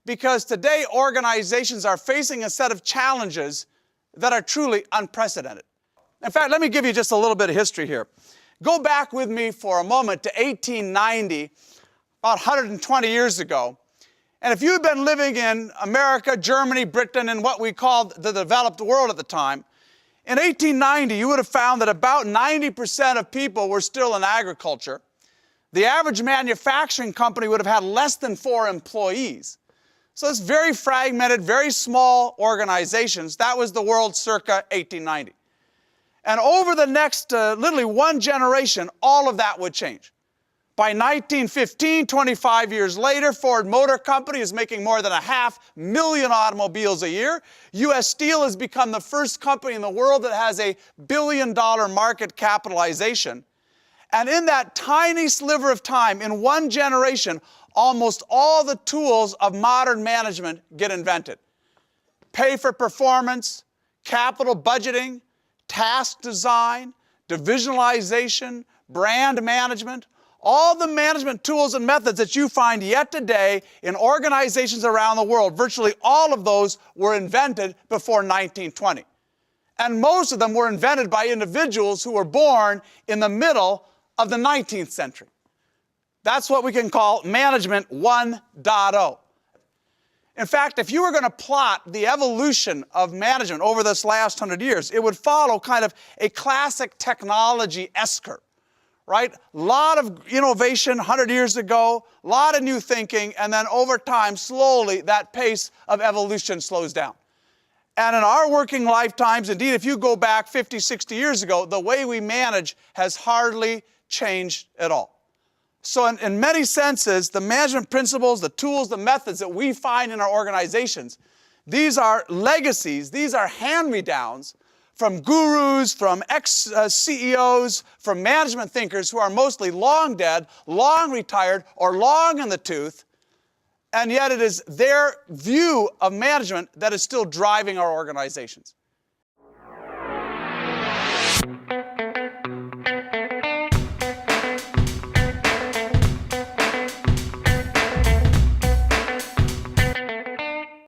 because today organizations are facing a set of challenges that are truly unprecedented. In fact, let me give you just a little bit of history here. Go back with me for a moment to 1890, about 120 years ago. And if you had been living in America, Germany, Britain, and what we called the developed world at the time, in 1890, you would have found that about 90% of people were still in agriculture. The average manufacturing company would have had less than 4 employees. So it's very fragmented, very small organizations. That was the world circa 1890. And over the next, literally one generation, all of that would change. By 1915, 25 years later, Ford Motor Company is making more than 500,000 automobiles a year. U.S. Steel has become the first company in the world that has a $1 billion market capitalization. And in that tiny sliver of time, in one generation, almost all the tools of modern management get invented. Pay for performance, capital budgeting, task design, divisionalization, brand management, all the management tools and methods that you find yet today in organizations around the world, virtually all of those were invented before 1920. And most of them were invented by individuals who were born in the middle of the 19th century. That's what we can call Management 1.0. In fact, if you were going to plot the evolution of management over this last 100 years, it would follow kind of a classic technology S-curve, right? A lot of innovation 100 years ago, a lot of new thinking, and then over time, slowly, that pace of evolution slows down. And in our working lifetimes, indeed, if you go back 50, 60 years ago, the way we manage has hardly changed at all. So in many senses, the management principles, the tools, the methods that we find in our organizations, these are legacies, these are hand-me-downs from gurus, from ex-CEOs, from management thinkers who are mostly long dead, long retired, or long in the tooth, and yet it is their view of management that is still driving our organizations.